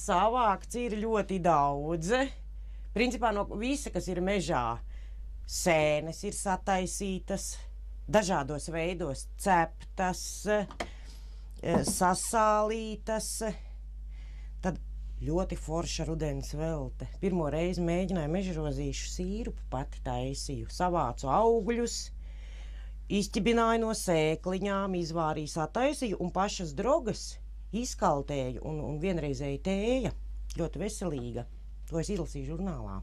savākts ir ļoti daudz. Principā no visa, kas ir mežā, sēnes ir sataisītas, dažādos veidos ceptas, sasālītas. Tad ļoti forša rudens velte. Pirmo reizi mēģināju mežrozīšu sīrupu pati taisīju. Savācu augļus, izķibināju no sēkliņām, izvārīju, sataisīju un pašas drogas izkaltēju un vienreizēju tēja. Ļoti veselīga. To es izlasīju žurnālā.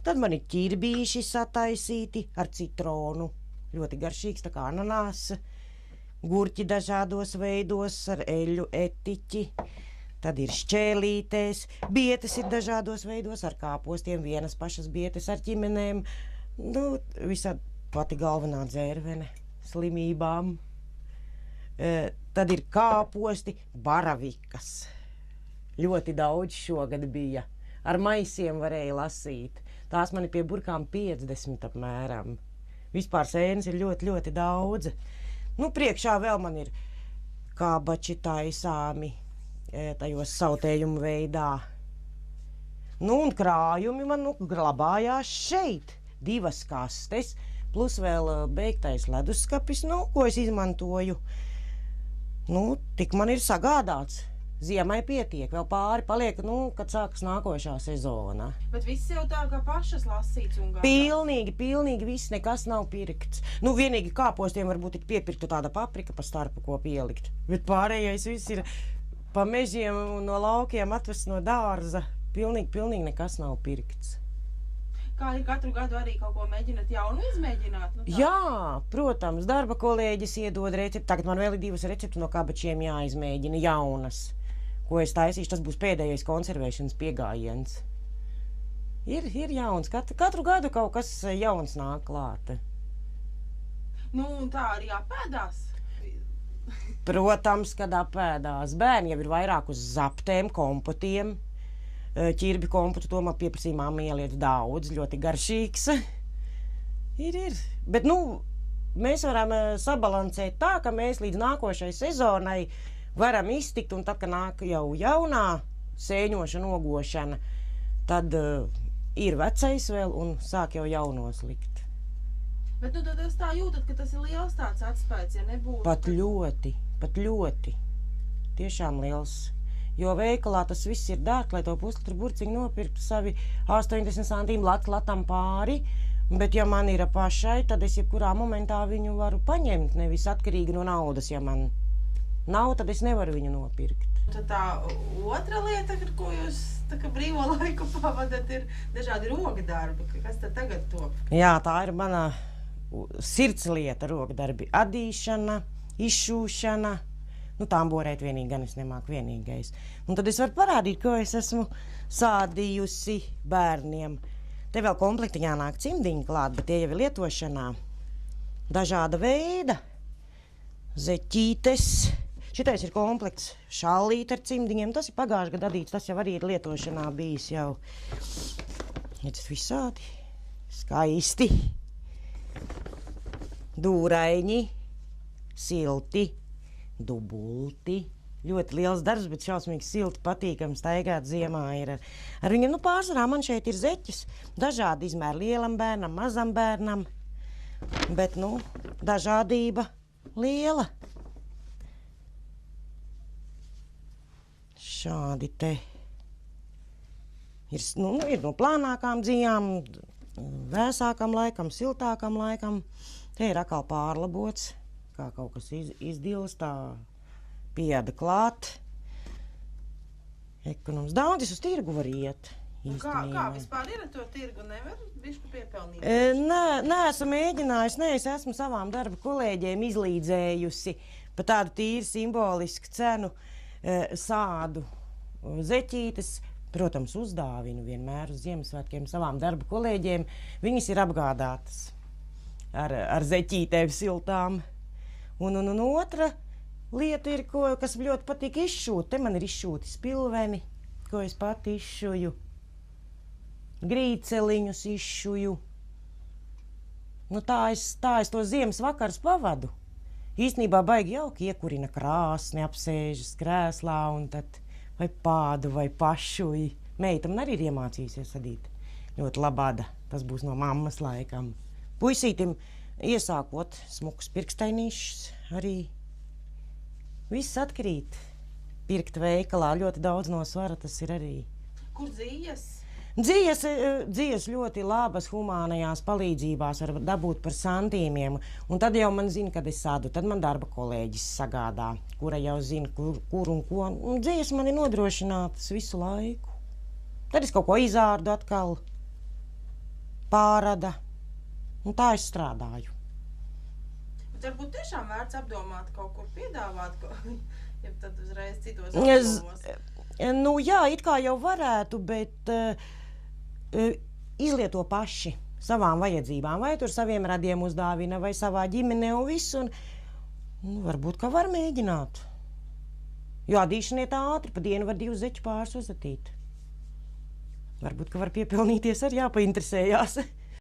Tad man ir ķirbīši sataisīti ar citronu. Ļoti garšīgs, tā kā ananāsa. Gurķi dažādos veidos ar eļļu etiķi. Tad ir šķēlītēs. Bietes ir dažādos veidos ar kāpostiem. Vienas pašas bietes ar ķimenēm. Nu, visādi pati galvenā dzērvene slimībām. Tad ir kāposti, baravikas. Ļoti daudz šogad bija. Ar maisiem varēja lasīt. Tās man ir pie burkām 50 apmēram. Vispār sēnes ir ļoti, ļoti daudz. Nu, priekšā vēl man ir kabači taisāmi tajos sautējumu veidā. Nu, un krājumi man glabājās šeit. 2 kastes, plus vēl beigtais leduskapis, ko es izmantoju. Nu, tik man ir sagādāts. Ziemai pietiek, vēl pāri paliek, kad sākas nākošā sezona. Bet viss jau tā kā pašas lasīts un gādāts? Pilnīgi viss, nekas nav pirkts. Nu, vienīgi kāpostiem varbūt tik piepirkta tāda paprika pa starpu, ko pielikt. Bet pārējais viss ir pa mežiem un no laukiem atvests no dārza. Pilnīgi nekas nav pirkts. Kā ir katru gadu arī kaut ko mēģināt jaunu izmēģināt? Nu, tā. Jā, protams, darba kolēģis iedod recepti. Tagad man vēl ir 2 recepti no kabačiem jāizmēģina jaunas. Ko es taisīšu, tas būs pēdējais konservēšanas piegājiens. Ir jauns. Katru gadu kaut kas jauns nāk klāt. Nu, un tā arī apēdās? Protams, kad apēdās. Bērni jau ir vairāk uz zaptēm, kompotiem. Ķirbi kompotu to man pieprasīja mamma ieliet daudz, ļoti garšīgs. Ir. Bet, mēs varam sabalansēt tā, ka mēs līdz nākošai sezonai varam iztikt, un tad, kad nāk jau jaunā sēņošana, ogošana, tad ir vecais vēl un sāk jau jaunos likt. Bet, tad es tā jūtat, ka tas ir liels tāds atspējas, ja nebūtu... Pat ļoti. Tiešām liels. Jo veikalā tas viss ir dārgs, lai to puslitru burciņu nopirktu savi 80 centīmu latam pāri. Bet, ja man ir pašai, tad es jebkurā momentā viņu varu paņemt, nevis atkarīgi no naudas. Ja man nav, tad es nevaru viņu nopirkt. Tad tā otra lieta, ar ko jūs brīvo laiku pavadat, ir dažādi rokdarbi. Kas tad tagad top? Jā, tā ir mana sirdslieta rokdarbi. Adīšana, izšūšana. Tamborēt vienīgi, gan es nemāku vienīgais. Un tad es varu parādīt, ko es esmu sādījusi bērniem. Te vēl komplektiņā nāk cimdiņi klāt, bet tie jau ir lietošanā. Dažāda veida. Zeķītes. Šitais ir komplekts šallīte ar cimdiņiem. Tas ir pagājušajā gadā adīts, tas jau arī ir lietošanā bijis jau. Iedzat visādi. Skaisti. Dūraiņi. Silti. Dubulti. Ļoti liels darbs, bet šausmīgi silti, patīkami staigāt ziemā ir. Ar viņiem, pārsvarā man šeit ir zeķis. Dažādi izmēri lielam bērnam, mazam bērnam. Bet, dažādība liela. Šādi te ir, ir no plānākām dzijām, vēsākam laikam, siltākam laikam. Te ir atkal pārlabots. Kā kaut kas izdils, tā pieda klāt. Ekonoms. Daudz uz tirgu var iet. Kā vispār ir ar to tirgu? Nevar bišku piepelnīt? Neesmu mēģinājusi, es esmu savām darba kolēģiem izlīdzējusi pa tādu tīri simbolisku cenu sādu zeķītes. Protams, uzdāvinu vienmēr uz Ziemassvētkiem savām darba kolēģiem. Viņas ir apgādātas ar zeķītēm siltām. Un otra lieta ir, kas ļoti patīk izšūt. Te man ir izšūti spilveni, ko es pati izšuju. Grīceliņus izšuju. Tā es to ziemas vakars pavadu. Īstenībā baigi jauki iekurina krāsni, apsēžas krēslā un tad vai pādu, vai pašu. Meita man arī ir iemācījusies adīt. Ļoti labāda. Tas būs no mammas laikam. Puisītim iesākot smukus pirkstainīšus arī. Viss atkrīt. Pirkt veikalā ļoti daudz no svara tas ir arī. Kur dzīves? Dzīves ļoti labas humānajās palīdzībās var dabūt par santīmiem, un tad jau man zina, kad es sādu, tad man darba kolēģis sagādā, kura jau zina, kur un ko, un dzīves man ir nodrošinātas visu laiku. Tad es kaut ko izārdu atkal, pārada, un tā es strādāju. Bet varbūt tiešām vērts apdomāt kaut kur piedāvāt, ja tad uzreiz citos apdomos. Nu jā, it kā jau varētu, bet izlieto paši savām vajadzībām, vai tur saviem radiem uzdāvina, vai savā ģimenē un visu, un varbūt, ka var mēģināt. Jo adīšana iet ātri, pa dienu var 2 zeķu pārus uzatīt. Varbūt, ka var piepelnīties, arī jāpainteresējās.